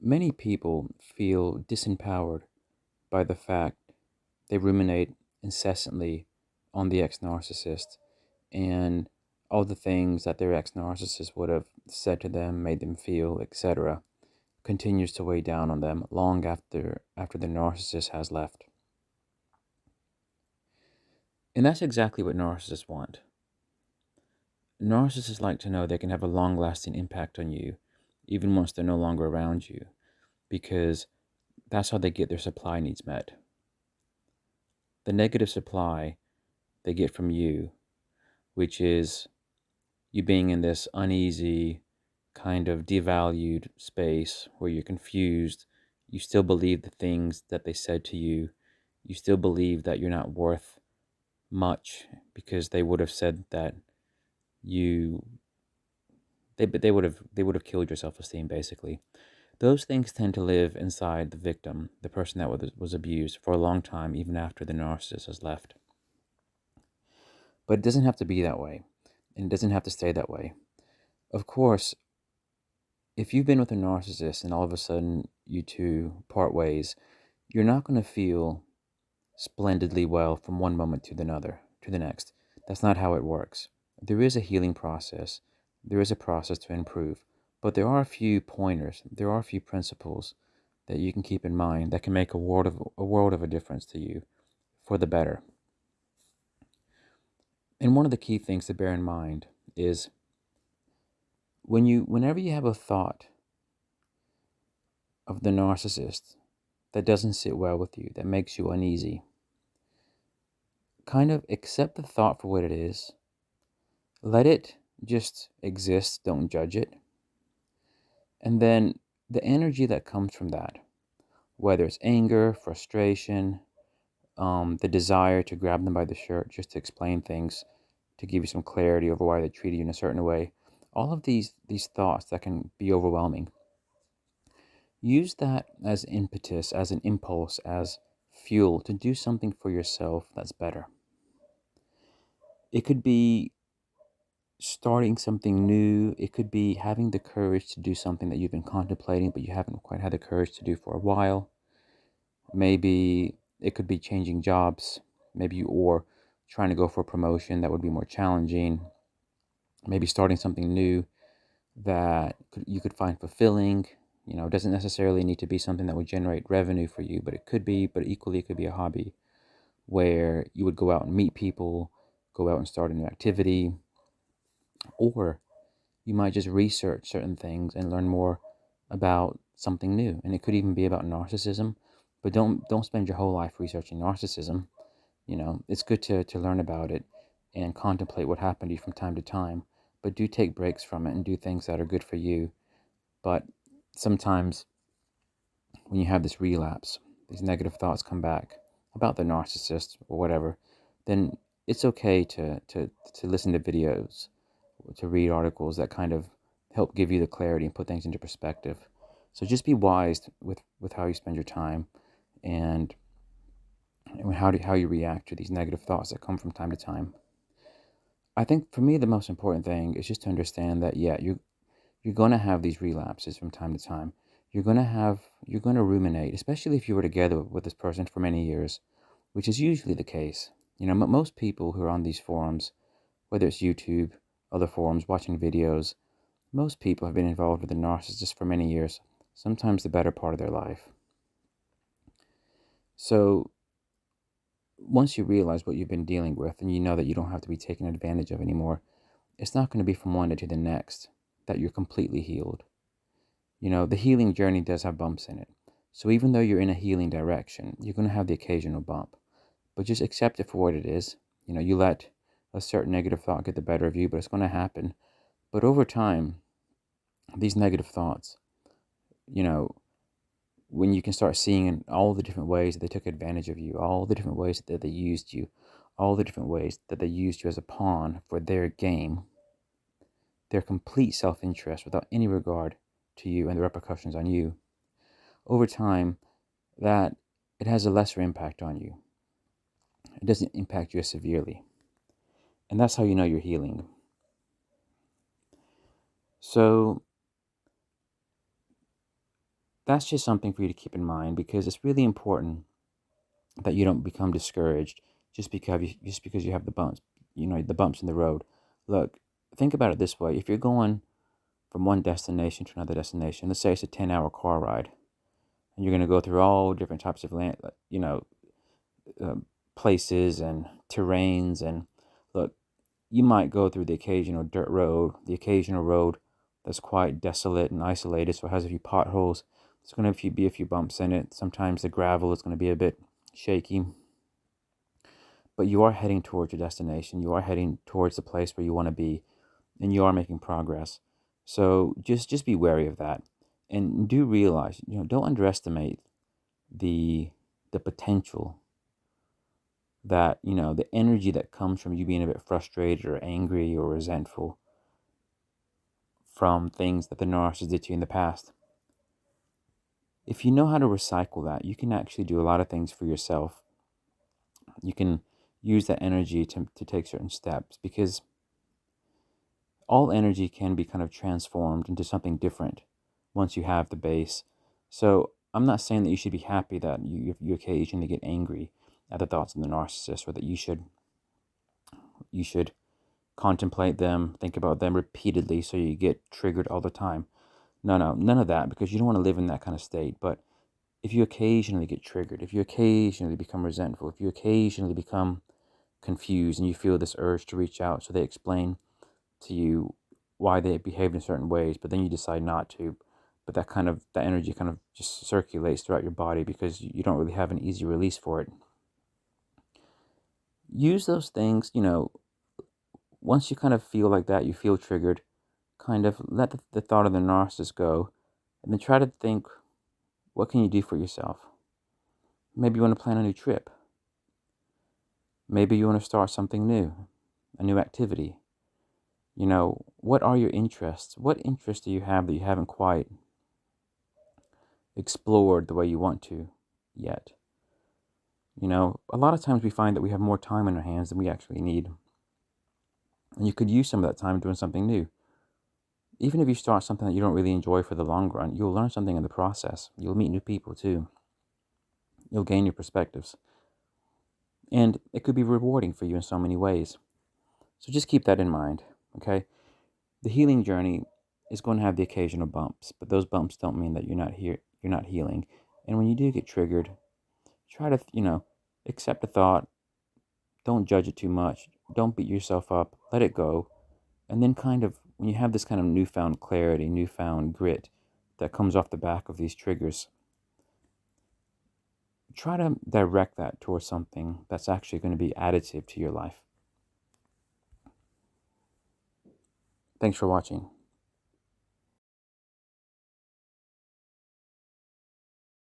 Many people feel disempowered by the fact they ruminate incessantly on the ex narcissist and all the things that their ex narcissist would have said to them, made them feel, etc., continues to weigh down on them long after the narcissist has left. And that's exactly what narcissists want. Narcissists like to know they can have a long lasting impact on you, even once they're no longer around you, because that's how they get their supply needs met. The negative supply they get from you, which is you being in this uneasy, kind of devalued space where you're confused, you still believe the things that they said to you, you still believe that you're not worth much because they would have said that you they would have killed your self-esteem basically. Those things tend to live inside the victim, the person that was abused, for a long time, even after the narcissist has left. But it doesn't have to be that way, and it doesn't have to stay that way. Of course, if you've been with a narcissist and all of a sudden you two part ways, you're not going to feel splendidly well from one moment to the next. That's not how it works. There is a healing process. There is a process to improve, but there are a few pointers. There are a few principles that you can keep in mind that can make a world of a difference to you for the better. And one of the key things to bear in mind is whenever you have a thought of the narcissist that doesn't sit well with you, that makes you uneasy, kind of accept the thought for what it is. Let it just exist, don't judge it. And then the energy that comes from that, whether it's anger, frustration, the desire to grab them by the shirt just to explain things, to give you some clarity over why they treated you in a certain way, all of these thoughts that can be overwhelming, use that as impetus, as an impulse, as fuel to do something for yourself that's better. It could be starting something new. It could be having the courage to do something that you've been contemplating but you haven't quite had the courage to do for a while. Maybe it could be changing jobs, or trying to go for a promotion that would be more challenging. Maybe starting something new that you could find fulfilling. It doesn't necessarily need to be something that would generate revenue for you, but equally it could be a hobby where you would go out and meet people, go out and start a new activity, or you might just research certain things and learn more about something new. And it could even be about narcissism, but don't spend your whole life researching narcissism. It's good to learn about it and contemplate what happened to you from time to time, but do take breaks from it and do things that are good for you. But sometimes when you have this relapse, these negative thoughts come back about the narcissist or whatever, then it's okay to listen to videos, to read articles that kind of help give you the clarity and put things into perspective. So just be wise with how you spend your time and how you react to these negative thoughts that come from time to time. I think for me the most important thing is just to understand that you're going to have these relapses from time to time. You're going to ruminate, especially if you were together with this person for many years, which is usually the case. Most people who are on these forums, whether it's YouTube, other forums, watching videos, most people have been involved with a narcissist for many years, sometimes the better part of their life. So once you realize what you've been dealing with and you know that you don't have to be taken advantage of anymore, it's not going to be from one day to the next that you're completely healed. The healing journey does have bumps in it. So even though you're in a healing direction, you're going to have the occasional bump. But just accept it for what it is. You let a certain negative thought get the better of you, but it's going to happen. But over time, these negative thoughts, you know, when you can start seeing in all the different ways that they took advantage of you, all the different ways that they used you, all the different ways that they used you as a pawn for their game, their complete self-interest without any regard to you and the repercussions on you, over time, that it has a lesser impact on you. It doesn't impact you as severely. And that's how you know you're healing. So that's just something for you to keep in mind, because it's really important that you don't become discouraged just because you have the bumps, the bumps in the road. Look, think about it this way: if you're going from one destination to another destination, let's say it's a 10-hour car ride, and you're going to go through all different types of land, uh, places and terrains, and look, you might go through the occasional dirt road, the occasional road that's quite desolate and isolated, so it has a few potholes. There's going to be a few bumps in it. Sometimes the gravel is going to be a bit shaky, but you are heading towards your destination. You are heading towards the place where you want to be, and you are making progress. So just be wary of that, and do realize, don't underestimate the the potential that, the energy that comes from you being a bit frustrated or angry or resentful from things that the narcissist did to you in the past. If you know how to recycle that, you can actually do a lot of things for yourself. You can use that energy to take certain steps, because all energy can be kind of transformed into something different once you have the base. So I'm not saying that you should be happy that you occasionally get angry at the thoughts of the narcissist, or that you should contemplate them, think about them repeatedly so you get triggered all the time. No, none of that, because you don't want to live in that kind of state. But if you occasionally get triggered, if you occasionally become resentful, if you occasionally become confused and you feel this urge to reach out so they explain to you why they behave in certain ways, but then you decide not to, but that energy kind of just circulates throughout your body because you don't really have an easy release for it. Use those things, once you kind of feel like that, you feel triggered, kind of let the thought of the narcissist go, and then try to think, what can you do for yourself? Maybe you want to plan a new trip. Maybe you want to start something new, a new activity. What are your interests? What interests do you have that you haven't quite explored the way you want to yet? A lot of times we find that we have more time in our hands than we actually need. And you could use some of that time doing something new. Even if you start something that you don't really enjoy for the long run, you'll learn something in the process. You'll meet new people too. You'll gain your perspectives. And it could be rewarding for you in so many ways. So just keep that in mind, okay? The healing journey is going to have the occasional bumps, but those bumps don't mean that you're not healing. And when you do get triggered, try to, accept the thought. Don't judge it too much. Don't beat yourself up. Let it go. And then when you have this kind of newfound clarity, newfound grit that comes off the back of these triggers, try to direct that towards something that's actually going to be additive to your life. Thanks for watching.